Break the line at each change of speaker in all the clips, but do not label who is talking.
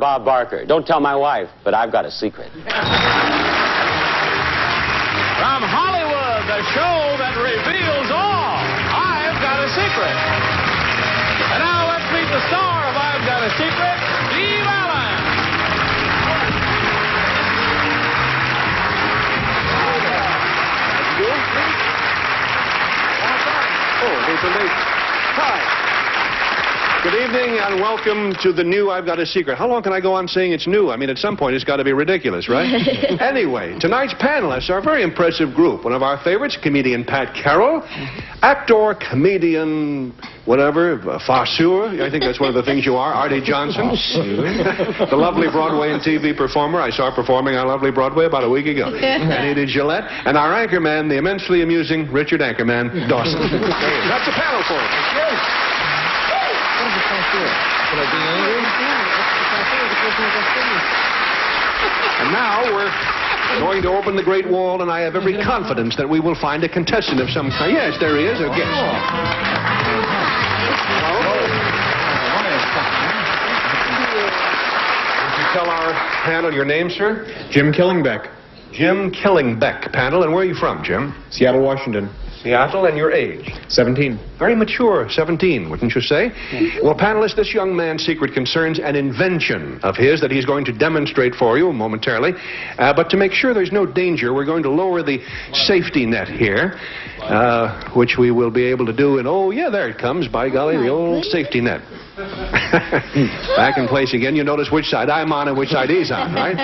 Bob Barker. Don't tell my wife, but I've got a secret.
From Hollywood, the show that reveals all. I've got a secret. And now let's meet the star of I've Got a Secret, Steve Allen.
Oh, there's a late. Hi. Good evening and welcome to the new I've Got a Secret. How long can I go on saying it's new? I mean, at some point it's got to be ridiculous, right? Anyway, tonight's panelists are a very impressive group. One of our favorites, comedian Pat Carroll, actor, comedian, whatever, farceur, I think that's one of the things you are, Artie Johnson. The lovely Broadway and TV performer I saw performing on lovely Broadway about a week ago. Anita Gillette, and our anchorman, the immensely amusing Richard Anchorman Dawson. That's the panel for us. And now we're going to open the Great Wall, and I have every confidence that we will find a contestant of some kind. Yes, there he is, a guest. Would you tell our panel your name, sir?
Jim Killingbeck,
Jim Killingbeck, panel. And where are you from, Jim?
Seattle, Washington.
Seattle, and your age?
17.
Very mature, 17, wouldn't you say? Well, panelists, this young man's secret concerns an invention of his that he's going to demonstrate for you momentarily. But to make sure there's no danger, we're going to lower the safety net here, which we will be able to do in, oh, yeah, there it comes, by golly, the old safety net. Back in place again. You notice which side I'm on and which side he's on, right?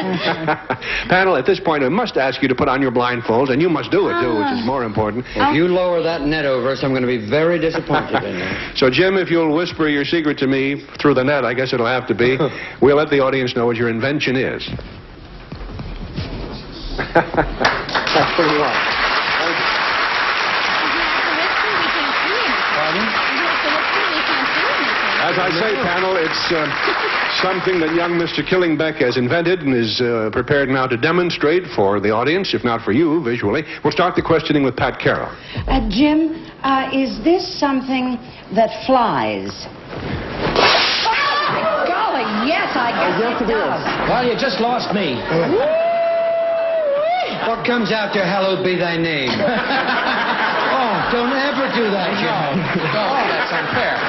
Panel, at this point, I must ask you to put on your blindfolds, and you must do it, too, which is more important.
If you lower that net over us, I'm going to be very disappointed in you.
So, Jim, if you'll whisper your secret to me through the net, I guess it'll have to be, we'll let the audience know what your invention is. That's pretty long. As I say, panel, it's something that young Mr. Killingbeck has invented and is prepared now to demonstrate for the audience, if not for you, visually. We'll start the questioning with Pat Carroll.
Jim, is this something that flies? Oh, golly, yes, I guess it does.
Well, you just lost me. What comes after hallowed be thy name? Oh, don't ever do that, Jim.
Oh, that's unfair.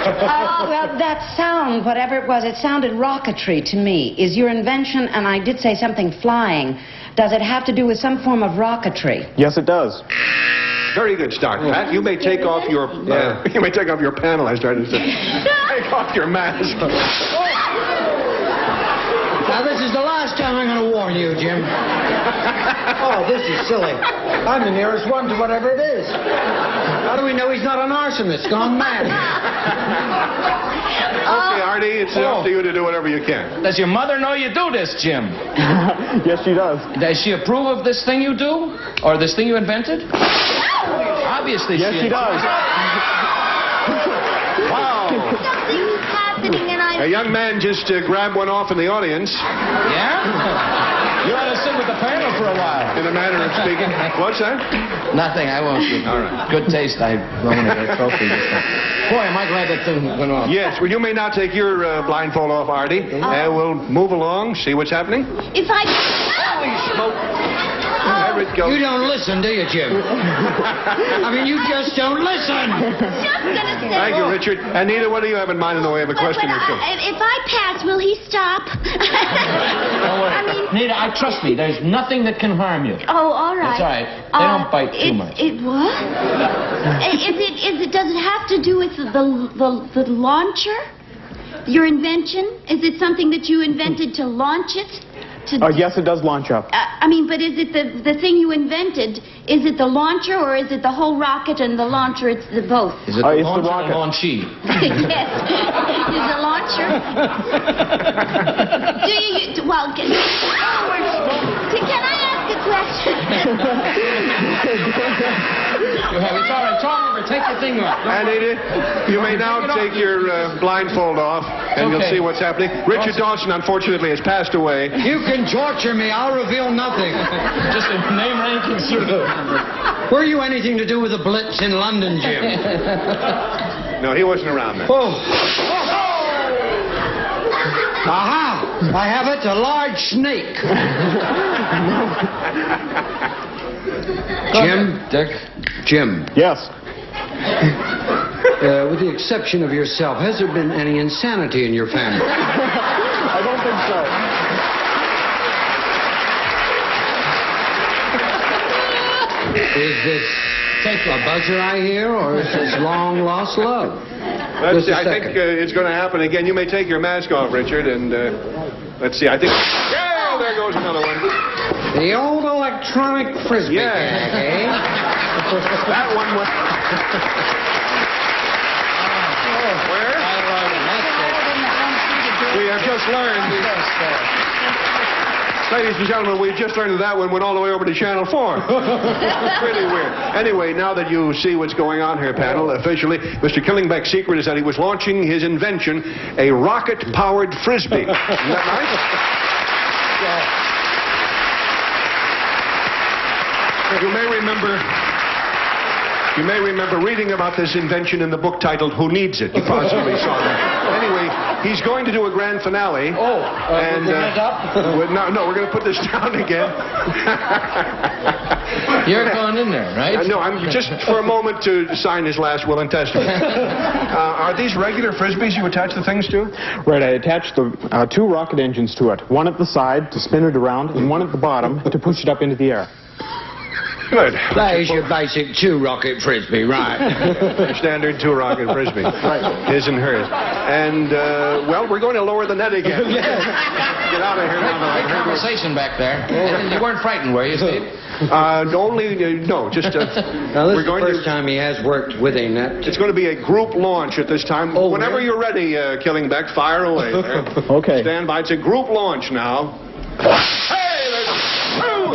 Well, that sound, whatever it was, it sounded rocketry to me. Is your invention, and I did say something flying, does it have to do with some form of rocketry?
Yes, it does.
Very good start, Pat. You may take off your you may take off your panel, I started to say. Take off your mask.
Now, this is the last time I'm going to warn you, Jim. Oh, this is silly. I'm the nearest one to whatever it is. How do we know he's not an arsonist gone mad?
Okay, Artie, it's up to you to do whatever you can.
Does your mother know you do this, Jim?
Yes, she does.
Does she approve of this thing you do? Or this thing you invented? Obviously
Yes, she does.
Wow.
Something's happening and
A young man just grabbed one off in the audience.
Yeah? You ought to sit with the panel for a while.
In a manner of speaking. What's that?
Nothing, I won't do.
All right.
Good taste, I won a trophy.
Boy, am I glad that thing went off.
Yes, well, you may now take your blindfold off, Artie. We'll move along, see what's happening.
if I...
Holy smoke. There it goes.
You don't listen, do you, Jim? I mean, you just don't listen.
Just gonna say...
Thank you, Richard. Anita, what do you have in mind in the way of a question or two?
If I pass, will he stop? I mean...
Nita, trust me, there's nothing that can harm you.
Oh, all right.
That's all right. They don't bite too much.
What? Does it have to do with the launcher? Your invention? Is it something that you invented to launch it?
Yes, it does launch up.
I mean, but is it the thing you invented? Is it the launcher, or is it the whole rocket and the launcher? It's the both.
Is it
It's the
launcher
rocket.
or launchee?
Yes. Is the launcher? Do you? Well, can I ask a question?
It's all right. Talk over. Take your thing off.
Anita, you may now take your blindfold off, and you'll see what's happening. Richard Dawson, unfortunately, has passed away.
You can torture me. I'll reveal nothing.
Just a name, rank, and service.
Were you anything to do with the Blitz in London, Jim?
No, he wasn't around then.
Oh. Aha! I have it, a large snake. Jim?
Dick?
Jim,
Yes.
with the exception of yourself, has there been any insanity in your family?
I don't think so.
Is this a buzzer I hear, or is this long-lost love?
Let's
Just
see,
a
I think
second.
it's going to happen again. You may take your mask off, Richard, and let's see. I think. Yeah, there goes another one.
The old electronic frisbee
Yeah.
gag, eh?
That one was. Where? We have just learned. Ladies and gentlemen, we've just learned that one went all the way over to Channel 4. Pretty weird. Anyway, now that you see what's going on here, panel, officially, Mr. Killingbeck's secret is that he was launching his invention, a rocket-powered frisbee. Isn't that right? You may remember reading about this invention in the book titled Who Needs It? You possibly saw that. Anyway, he's going to do a grand finale. And no, we're going to put this down again.
You're going in there, right?
No, I'm just for a moment to sign his last will and testament. Are these regular frisbees you attach the things to?
Right, I attached the two rocket engines to it. One at the side to spin it around, and one at the bottom to push it up into the air.
Good.
That is your basic two-rocket frisbee, right?
Standard two-rocket frisbee. Right. His and hers. And, well, we're going to lower the net again. Get out of here now.
Great conversation back there. You weren't frightened, were you, Steve?
No, just...
Now, this is the first time he has worked with a net.
It's going to be a group launch at this time.
Oh,
Whenever
really?
you're ready, Killingbeck, fire away there.
Okay.
Stand by. It's a group launch now. Hey, there's... Oh!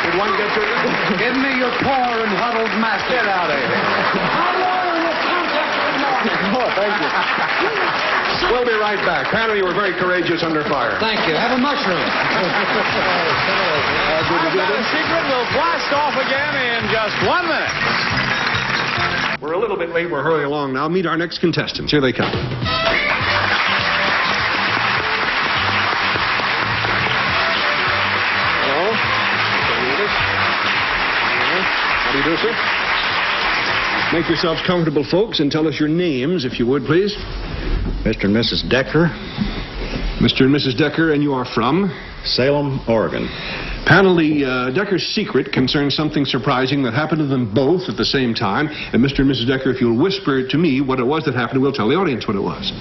Did one get to you?
Give me your poor and huddled master.
Get out of here.
Oh, thank you.
We'll be right back. Panel, you were very courageous under fire.
Thank you. Have a mushroom.
I've Got a Secret will blast off again in just 1 minute.
We're a little bit late. We're hurrying along now. Meet our next contestants. Here they come. Hello. How do you do, sir? Make yourselves comfortable, folks, and tell us your names, if you would, please.
Mr. and Mrs. Decker,
Mr. and Mrs. Decker, and you are from?
Salem, Oregon.
Panel, the Decker's secret concerns something surprising that happened to them both at the same time. And Mr. and Mrs. Decker, if you'll whisper to me what it was that happened, we'll tell the audience what it was.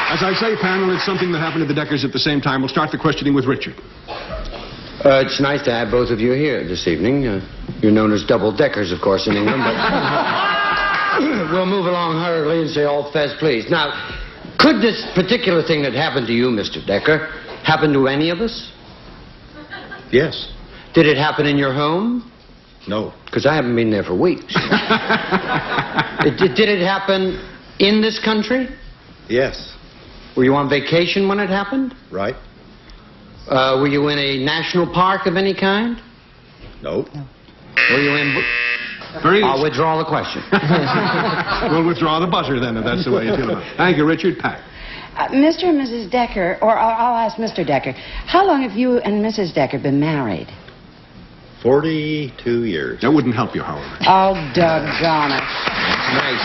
As I say, panel, it's something that happened to the Deckers at the same time. We'll start the questioning with Richard.
It's nice to have both of you here this evening. You're known as double-deckers, of course, in England, but we'll move along hurriedly and say all fast, please. Now, could this particular thing that happened to you, Mr. Decker, happen to any of us?
Yes.
Did it happen in your home?
No.
Because I haven't been there for weeks. Did it happen in this country?
Yes.
Were you on vacation when it happened?
Right?
Were you in a national park of any kind?
No.
Were you in...
Very
I'll withdraw the question.
We'll withdraw the buzzer then, if that's the way you feel about it. Thank you, Richard. Pat.
Mr. and Mrs. Decker, or I'll ask Mr. Decker, how long have you and Mrs. Decker been married?
42 years.
That wouldn't help you, however.
Oh, doggone it.
Nice.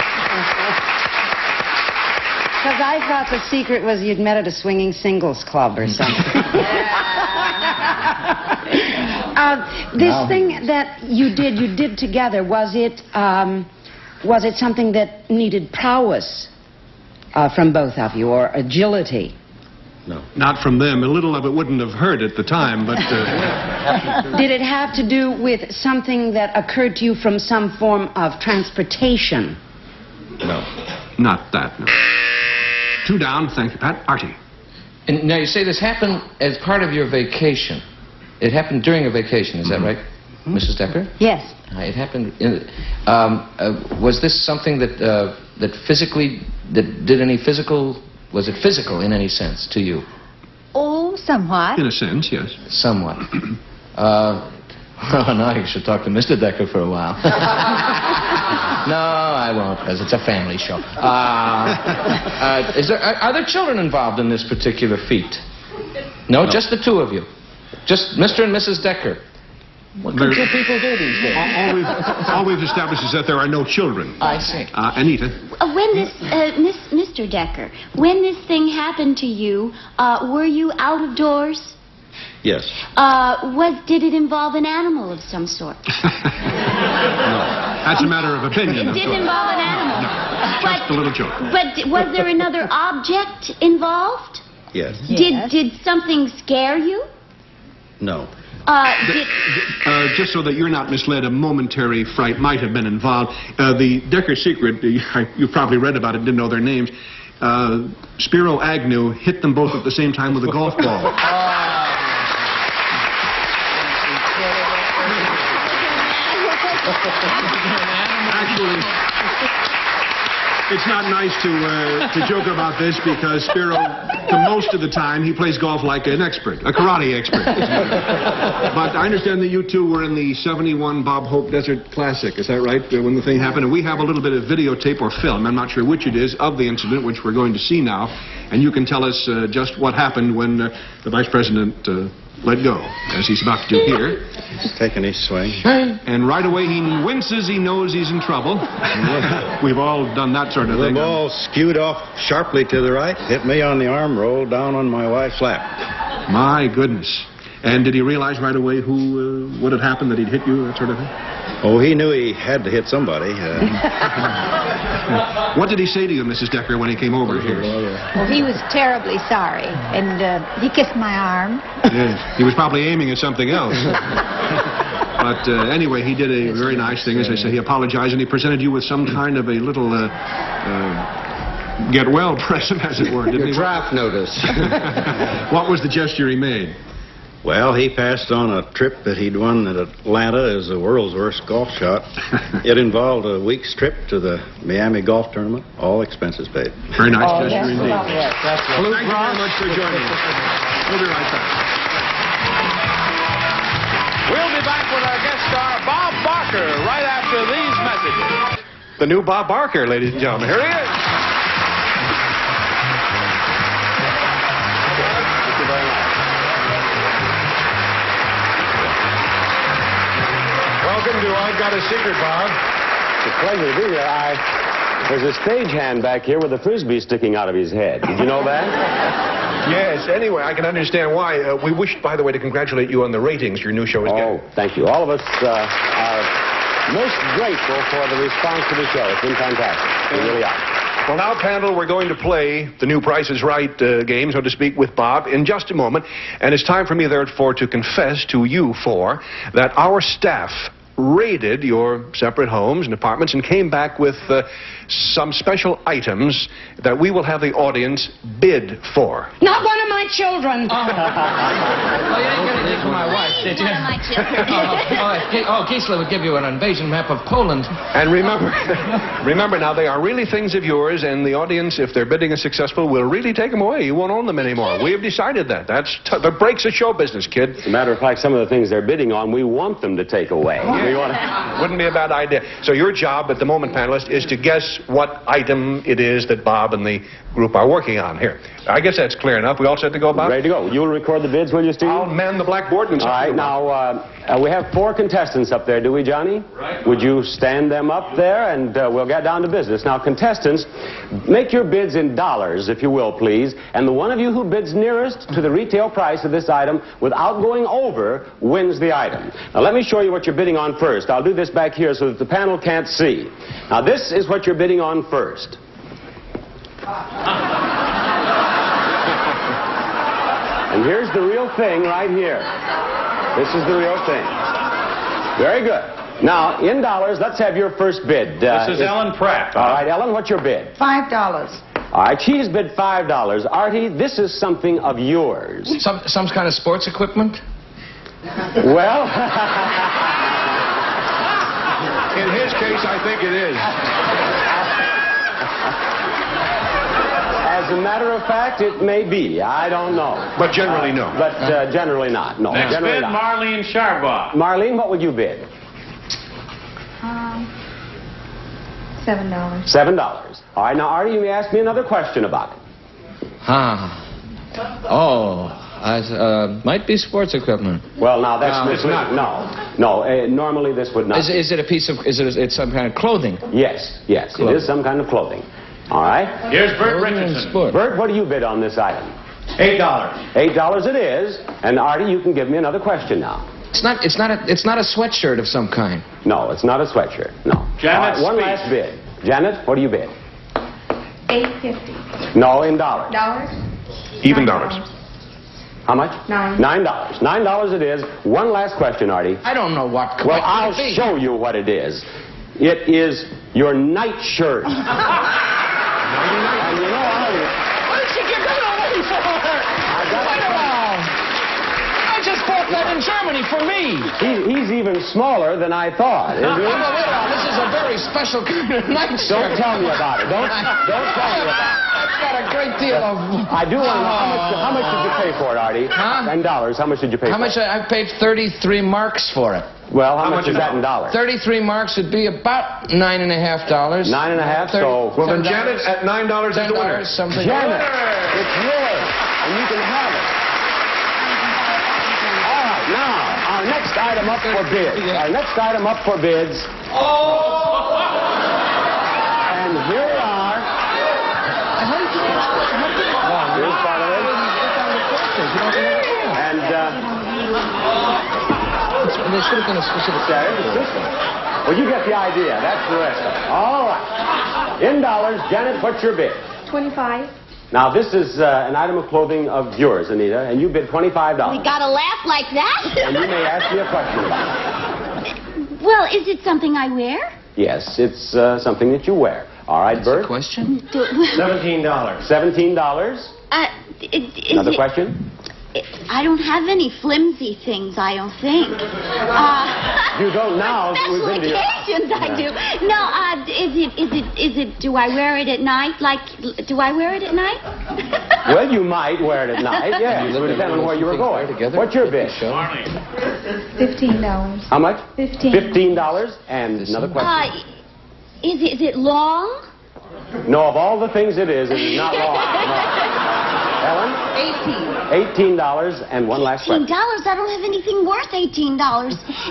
Because I thought the secret was you'd met at a swinging singles club or something. This thing that you did together, was it something that needed prowess from both of you, or agility?
No.
Not from them. A little of it wouldn't have hurt at the time, but...
Did it have to do with something that occurred to you from some form of transportation?
No.
Not that, no. 2 down. Thank you, Pat. Artie.
And now, you say this happened as part of your vacation. It happened during a vacation, is that right, Mrs. Decker?
Yes.
It happened in... was this something that, that physically... that did any physical... Was it physical in any sense to you?
Oh, somewhat.
In a sense, yes.
Somewhat. Oh, now you should talk to Mr. Decker for a while. No, I won't, because it's a family show. Are there children involved in this particular feat? No, just the two of you. Just Mr. and Mrs. Decker. What can two people do these days?
All we've established is that there are no children.
I see.
Anita?
When this, Mr. Decker, when this thing happened to you, were you out of doors?
Yes.
Did it involve an animal of some sort?
That's a matter of opinion.
It did involve an animal.
No, just a little joke.
But was there another object involved?
Yes.
Did something scare you?
No.
Just so that you're not misled, a momentary fright might have been involved. The Decker secret, you probably read about it, didn't know their names. Spiro Agnew hit them both at the same time with a golf ball. Actually, it's not nice to joke about this because Spiro, most of the time, he plays golf like an expert, a karate expert. But I understand that you two were in the '71 Bob Hope Desert Classic. Is that right, when the thing happened? And we have a little bit of videotape or film, I'm not sure which it is, of the incident, which we're going to see now. And you can tell us just what happened when the Vice President let go, as he's about to do here.
He's taking his swing.
And right away he winces, he knows he's in trouble. We've all done that sort of
The
thing.
ball skewed off sharply to the right, hit me on the arm, rolled down on my wife's lap.
My goodness. And did he realize right away what had happened, that he'd hit you, that sort of thing?
Oh, he knew he had to hit somebody.
What did he say to you, Mrs. Decker, when he came over here?
Well, he was terribly sorry, and he kissed my arm.
Yes, he was probably aiming at something else. But anyway, he did a very nice thing. As I say, he apologized, and he presented you with some kind of a little get-well present, as it were, didn't he?
Your draft notice.
What was the gesture he made?
Well, he passed on a trip that he'd won at Atlanta as the world's worst golf shot. It involved a week's trip to the Miami Golf Tournament, all expenses paid.
Very nice gesture indeed.
Yes, that's right.
Well, thank you very much for joining us. We'll be right back.
We'll be back with our guest star, Bob Barker, right after these messages.
The new Bob Barker, ladies and gentlemen. Here he is.
Thank you very much.
Welcome to I've Got a Secret, Bob.
It's a pleasure to be here. There's a stagehand back here with a frisbee sticking out of his head. Did you know that?
Yes, anyway, I can understand why. We wish, by the way, to congratulate you on the ratings your new show is getting.
Oh, thank you. All of us are most grateful for the response to the show. It's been fantastic. We really are.
Well, now, panel, we're going to play the new Price is Right game, so to speak, with Bob in just a moment. And it's time for me, therefore, to confess to you four that our staff raided your separate homes and apartments and came back with some special items that we will have the audience bid for.
Not one of my children.
Oh, you didn't get anything from my wife, did you?
One of my children.
Gisela would give you an invasion map of Poland.
And remember now, they are really things of yours, and the audience, if their bidding is successful, will really take them away. You won't own them anymore. We have decided that. That's the breaks of show business, kid.
As a matter of fact, some of the things they're bidding on, we want them to take away.
Wouldn't be a bad idea. So your job at the moment, panelist, is to guess what item it is that Bob and the group are working on. Here, I guess that's clear enough. We all set to go, Bob?
Ready to go. You'll record the bids, will you, Steve?
I'll man the blackboard and...
All right, now, we have 4 contestants up there, do we, Johnny?
Right.
Would you stand them up there, and we'll get down to business. Now, contestants, make your bids in dollars, if you will, please. And the one of you who bids nearest to the retail price of this item without going over wins the item. Now, let me show you what you're bidding on first. I'll do this back here so that the panel can't see. Now, this is what you're bidding on first. And here's the real thing right here. This is the real thing. Very good. Now, in dollars, let's have your first bid.
This is Ellen Pratt.
All right, Ellen, what's your bid?
$5.
All right, she's bid $5. Artie, this is something of yours.
Some kind of sports equipment?
Well,
In his case, I think it is.
as a matter of fact, it may be. I don't know.
But generally, no.
But generally not. No,
Next
generally
bid,
not.
Marlene Sharbaugh.
Marlene, what would you bid?
$7.
$7. All right, now, Artie, you may ask me another question about it.
Might be sports equipment.
Well, now, that's
No, it's
not. No, normally this would not.
Is it a piece of? It's some kind of clothing?
Yes, it
Clothing.
is some kind of clothing. All right?
Here's Bert
Clothing and
Richardson.
sport.
Bert, what do you bid on this item?
$8.
$8 it is. And Artie, you can give me another question now.
It's not a sweatshirt of some kind.
No, it's not a sweatshirt. No.
Janet
All right, one
Speed.
last bid. Janet, what do you bid?
$8.50.
No, in dollars.
Even dollars.
How much?
$9.
$9. $9 it is. One last question, Artie.
I don't know what.
Well,
what
I'll
could it be?
show you what it is. It is your nightshirt. And you know, Artie,
Why did she give that away for her? Wait a while. I just bought that in Germany for me.
he's even smaller than I thought, isn't he?
Wait a while. This is a very special kind of nightshirt.
Don't tell me about it. Don't tell me about it.
It's got a great deal of.
I do want to know how much did you pay for it, Artie?
Huh?
In dollars. How much did you pay
How
for
much?
it?
I paid 33 marks for it.
Well, how much is that in dollars?
33 marks would be about $9.50. $9.50.
So
Well, then Janet, at $9 is the winner.
$10 something.
Janet, it's yours, and you can have it. All right, now, our next item up for bids. Our next item up for bids. And here we are. Here's part of it. And,
There should have been a specific.
well, you get the idea. That's the rest of it. All right. In dollars, Janet, what's your bid?
$25.
Now, this is an item of clothing of yours, Anita, and you bid $25.
We gotta laugh like that?
And you may ask me a question about it.
Well, is it something I wear?
Yes, it's something that you wear. All right, Bert?
Question?
$17. $17.
Is
Another
it,
question?
I don't have any flimsy things, I don't think.
You don't now.
Special
We've been to your-
occasions, I do. No, is it, do I wear it at night? Do I wear it at night?
Well, you might wear it at night, yes. It would depend on where you were going. What's your bid?
$15.
How much?
$15.
$15. And another question?
Is it long?
No, of all the things it is not long. No. Ellen? $18. And one last
$18?
question.
I don't have anything worth $18.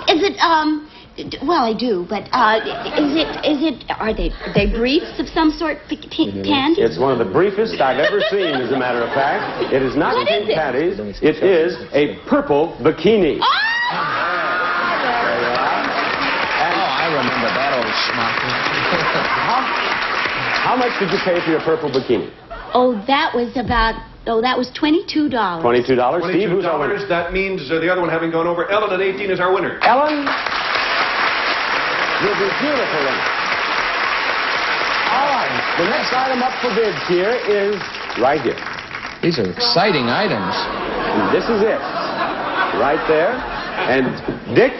Is it, well, I do, but, are they briefs of some sort, panties?
It's one of the briefest I've ever seen, as a matter of fact. It is not
What is it?
panties. It is a purple bikini.
Oh!
I remember that old schmuck.
How much did you pay for your purple bikini?
Oh, that was $22.
$22. Steve, who's our winner?
$22. That means the other one having gone over. Ellen at 18 is our winner.
Ellen, you'll be beautiful in it. All right. The next item up for bids here is right here.
These are exciting items.
And this is it. Right there. And Dick,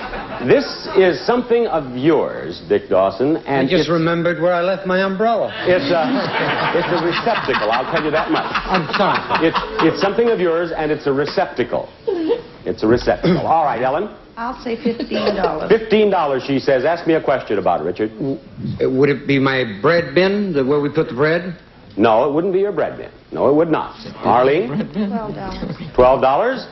this is something of yours, Dick Dawson.
I
And
just remembered where I left my umbrella.
it's a receptacle, I'll tell you that much.
I'm sorry.
It's something of yours, and it's a receptacle. It's a receptacle. All right, Ellen.
I'll say $15.
$15, she says. Ask me a question about it, Richard.
Would it be my bread bin, where we put the bread?
No, it wouldn't be your bread bin. No, it would not. Arlene?
$12.
$12?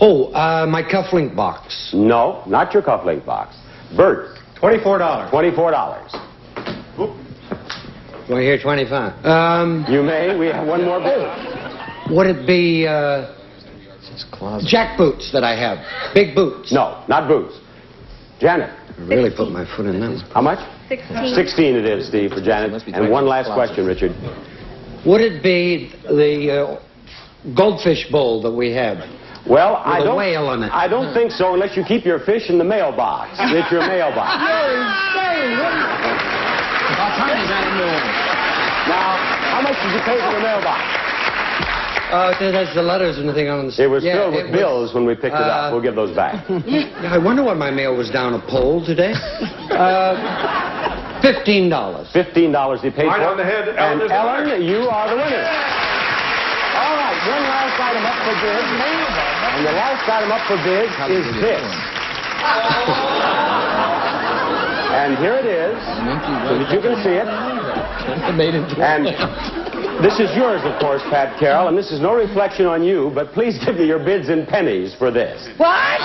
Oh, my cufflink box.
No, not your cufflink box. Bert?
$24.
$24.
Do I hear 25?
You may. We have one more bid.
Would it be jack boots that I have? Big boots?
No, not boots. Janet?
I really put my foot in them.
How much?
16.
16 it is, Steve, for Janet. And one last question, Richard.
Would it be the goldfish bowl that we have?
Well,
With a whale in it.
I don't think so unless you keep your fish in the mailbox. It's your mailbox.
What time is that in the
Now, how much did you pay for the mailbox?
That's the letters and the thing on the...
It was filled with bills when we picked it up. We'll give those back.
I wonder why my mail was down a pole today. $15.
$15 he paid
Right
for.
on the head,
And
Ellen is the
Ellen,
winner.
you are the winner. All right, one last item up for bid. And the last item up for bid is this. And here it is, so that you can see it. And this is yours, of course, Pat Carroll, and this is no reflection on you, but please give me your bids in pennies for this.
What?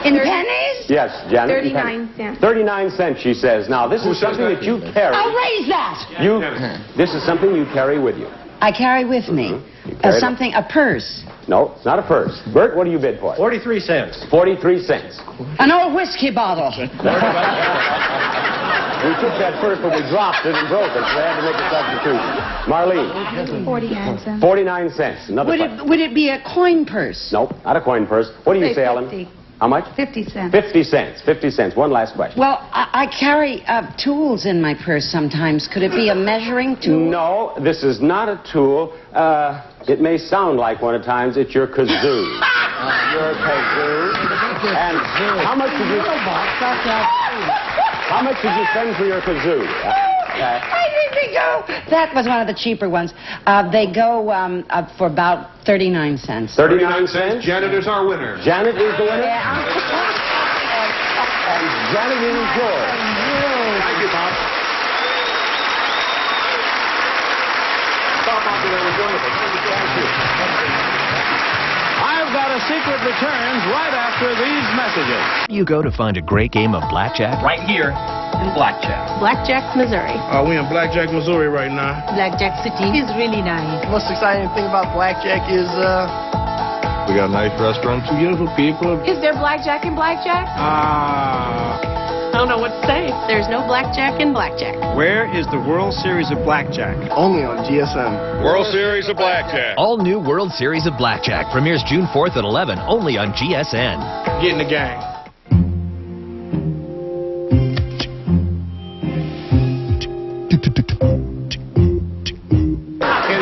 In pennies?
Yes, Janet.
39 cents.
39 cents, she says. Now, this is something that you carry.
I'll raise that.
This is something you carry with you.
I carry with me
carry
something, a purse.
No, it's not a purse. Bert, what do you bid for?
43 cents.
43 cents.
An old whiskey bottle.
We took that first, but we dropped it and broke it, so we had to make a substitution. Marlene.
49 cents.
49 cents. Another
Would it be a coin purse?
Nope, not a coin purse. What do you say, Ellen?
50.
How much?
50 cents.
50 cents. 50 cents. One last question.
Well, I carry tools in my purse sometimes. Could it be a measuring tool?
No, this is not a tool. It may sound like one at times. It's your kazoo. Your kazoo. And how much did you... How much did you spend for your kazoo?
I think they go. That was one of the cheaper ones. They go for about 39 cents.
39 cents. Janet is our winner.
Janet is the winner?
Yeah.
And Janet is yours.
Thank you, Bob. Bob, that was wonderful. Thank you.
I've Got a Secret returns right after these messages.
You go to find a great game of blackjack?
Right here in Blackjack.
Blackjack, Missouri.
We're in Blackjack, Missouri right now.
Blackjack City is really nice.
Most exciting thing about Blackjack is,
we got a nice restaurant.
beautiful people.
Is there blackjack in Blackjack? I don't know what to say. There's no blackjack in Blackjack.
Where is the World Series of Blackjack? Only on GSM.
World Series of Blackjack.
All new World Series of Blackjack premieres June 4th at 11, only on GSN.
Get in the gang.